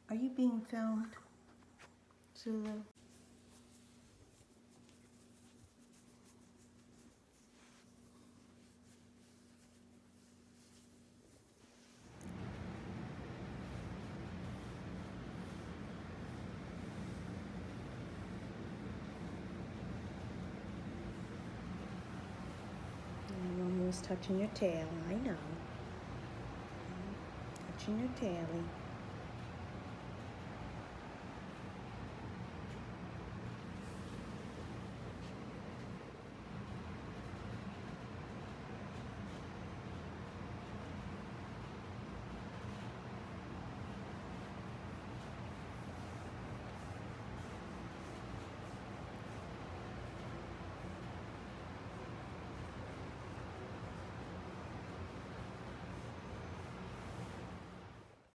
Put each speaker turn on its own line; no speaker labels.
Are you being filmed, Zulu? Mommy was touching your tail, I know. Touching your tail.